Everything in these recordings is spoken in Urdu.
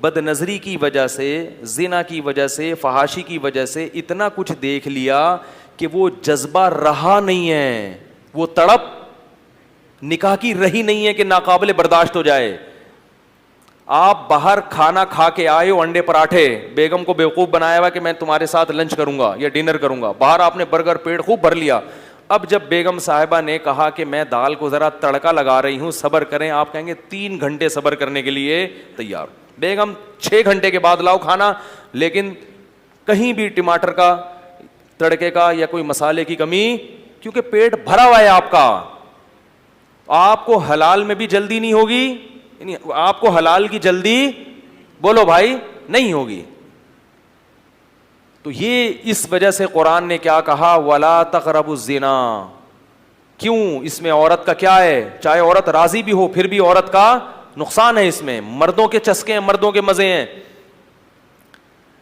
بد نظری کی وجہ سے، زنا کی وجہ سے، فحاشی کی وجہ سے اتنا کچھ دیکھ لیا کہ وہ جذبہ رہا نہیں ہے، وہ تڑپ نکاح کی رہی نہیں ہے کہ ناقابل برداشت ہو جائے. آپ باہر کھانا کھا کے آئے ہو، انڈے پراٹھے، بیگم کو بیوقوف بنایا ہوا کہ میں تمہارے ساتھ لنچ کروں گا یا ڈنر کروں گا، باہر آپ نے برگر پیٹ خوب بھر لیا. اب جب بیگم صاحبہ نے کہا کہ میں دال کو ذرا تڑکا لگا رہی ہوں، صبر کریں، آپ کہیں گے 3 گھنٹے صبر کرنے کے لیے تیار. بیگم 6 گھنٹے کے بعد لاؤ کھانا، لیکن کہیں بھی ٹماٹر کا، تڑکے کا یا کوئی مسالے کی کمی، کیونکہ پیٹ بھرا ہوا ہے آپ کا. آپ کو حلال میں بھی جلدی نہیں ہوگی، یعنی آپ کو حلال کی جلدی بولو بھائی نہیں ہوگی. تو یہ اس وجہ سے قرآن نے کیا کہا، وَلَا تَقْرَبُوا الزِّنَا. کیوں؟ اس میں عورت کا کیا ہے؟ چاہے عورت راضی بھی ہو پھر بھی عورت کا نقصان ہے اس میں، مردوں کے چسکے ہیں، مردوں کے مزے ہیں.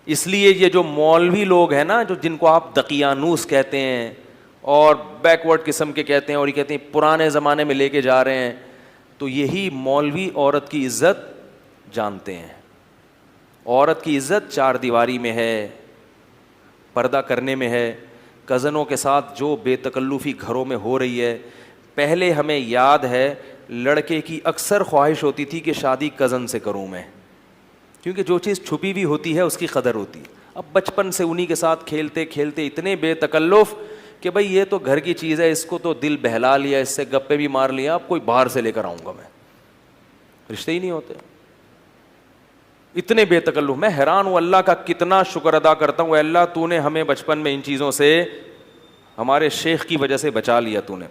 اس لیے یہ جو مولوی لوگ ہیں نا، جو جن کو آپ دقیانوس کہتے ہیں اور بیکورڈ قسم کے کہتے ہیں، اور یہ کہتے ہیں پرانے زمانے میں لے کے جا رہے ہیں، تو یہی مولوی عورت کی عزت جانتے ہیں. عورت کی عزت 4 دیواری میں ہے، پردہ کرنے میں ہے. کزنوں کے ساتھ جو بے تکلفی گھروں میں ہو رہی ہے، پہلے ہمیں یاد ہے لڑکے کی اکثر خواہش ہوتی تھی کہ شادی کزن سے کروں میں، کیونکہ جو چیز چھپی ہوئی ہوتی ہے اس کی قدر ہوتی ہے. اب بچپن سے انہی کے ساتھ کھیلتے کھیلتے اتنے بے تکلف کہ بھائی یہ تو گھر کی چیز ہے، اس کو تو دل بہلا لیا، اس سے گپے بھی مار لیا، اب کوئی باہر سے لے کر آؤں گا میں، رشتے ہی نہیں ہوتے. اتنے بے تکلف. میں حیران ہوں، اللہ کا کتنا شکر ادا کرتا ہوں، اے اللہ تو نے ہمیں بچپن میں ان چیزوں سے، ہمارے شیخ کی وجہ سے بچا لیا، تو نے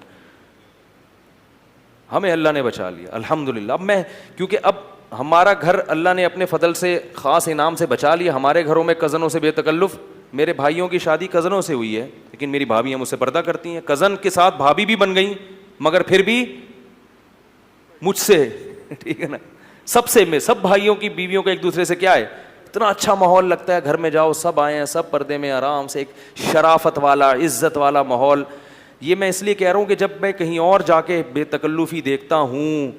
ہمیں، اللہ نے بچا لیا الحمدللہ. اب میں کیونکہ اب ہمارا گھر اللہ نے اپنے فضل سے خاص انعام سے بچا لیا. ہمارے گھروں میں کزنوں سے بے تکلف، میرے بھائیوں کی شادی کزنوں سے ہوئی ہے، لیکن میری بھابیاں مجھ سے پردہ کرتی ہیں. کزن کے ساتھ بھابھی بھی بن گئی مگر پھر بھی مجھ سے، ٹھیک ہے نا. سب سے میں سب بھائیوں کی بیویوں کا ایک دوسرے سے کیا ہے، اتنا اچھا ماحول لگتا ہے. گھر میں جاؤ سب آئے ہیں، سب پردے میں آرام سے، ایک شرافت والا، عزت والا ماحول. یہ میں اس لیے کہہ رہا ہوں کہ جب میں کہیں اور جا کے بے تکلفی دیکھتا ہوں،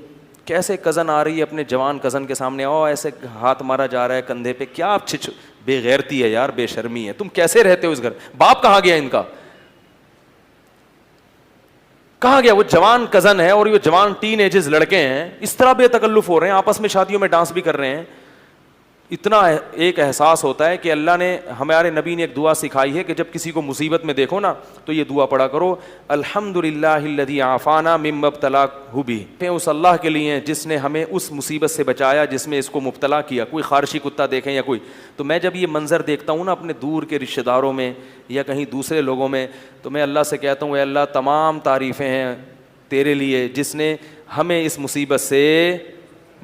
کیسے کزن آ رہی ہے اپنے جوان کزن کے سامنے، ایسے ہاتھ مارا جا رہا ہے کندھے پہ، کیا بے غیرتی ہے یار، بے شرمی ہے. تم کیسے رہتے ہو اس گھر؟ باپ کہاں گیا ان کا؟ کہاں گیا؟ وہ جوان کزن ہے اور یہ جوان ٹین ایجز لڑکے ہیں، اس طرح بے تکلف ہو رہے ہیں، آپس میں شادیوں میں ڈانس بھی کر رہے ہیں. اتنا ایک احساس ہوتا ہے کہ اللہ نے، ہمارے نبی نے ایک دعا سکھائی ہے کہ جب کسی کو مصیبت میں دیکھو نا تو یہ دعا پڑھا کرو، الحمدللہ الذی عافانا مما ابتلاہ بہ. اس اللہ کے لیے جس نے ہمیں اس مصیبت سے بچایا جس میں اس کو مبتلا کیا. کوئی خارشی کتا دیکھیں یا کوئی، تو میں جب یہ منظر دیکھتا ہوں نا اپنے دور کے رشتہ داروں میں یا کہیں دوسرے لوگوں میں، تو میں اللہ سے کہتا ہوں، اے اللہ تمام تعریفیں ہیں تیرے لیے جس نے ہمیں اس مصیبت سے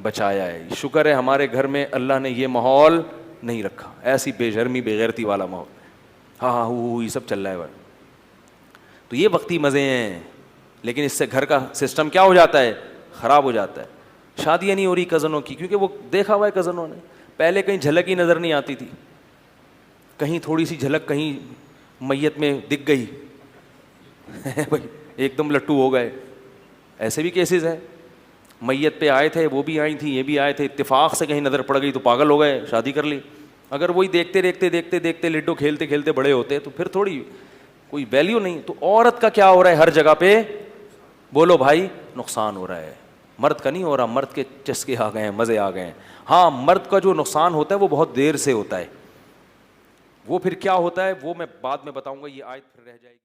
بچایا ہے. شکر ہے ہمارے گھر میں اللہ نے یہ ماحول نہیں رکھا، ایسی بے شرمی بے غیرتی والا ماحول. ہاں یہ سب چل رہا ہے. تو یہ وقتی مزے ہیں، لیکن اس سے گھر کا سسٹم کیا ہو جاتا ہے؟ خراب ہو جاتا ہے. شادیاں نہیں ہو رہی کزنوں کی، کیونکہ وہ دیکھا ہوا ہے کزنوں نے. پہلے کہیں جھلک ہی نظر نہیں آتی تھی، کہیں تھوڑی سی جھلک کہیں میت میں دکھ گئی بھائی ایک دم لٹو ہو گئے. ایسے بھی کیسز ہیں، میت پہ آئے تھے، وہ بھی آئی تھیں، یہ بھی آئے تھے، اتفاق سے کہیں نظر پڑ گئی تو پاگل ہو گئے، شادی کر لی. اگر وہی دیکھتے دیکھتے لڈو کھیلتے کھیلتے بڑے ہوتے تو پھر تھوڑی کوئی ویلیو نہیں. تو عورت کا کیا ہو رہا ہے ہر جگہ پہ؟ بولو بھائی نقصان ہو رہا ہے. مرد کا نہیں ہو رہا، مرد کے چسکے آ گئے ہیں، مزے آ گئے ہیں. ہاں مرد کا جو نقصان ہوتا ہے وہ بہت دیر سے ہوتا ہے. وہ پھر کیا ہوتا ہے وہ میں بعد میں بتاؤں گا، یہ آیت پھر رہ جائے گی.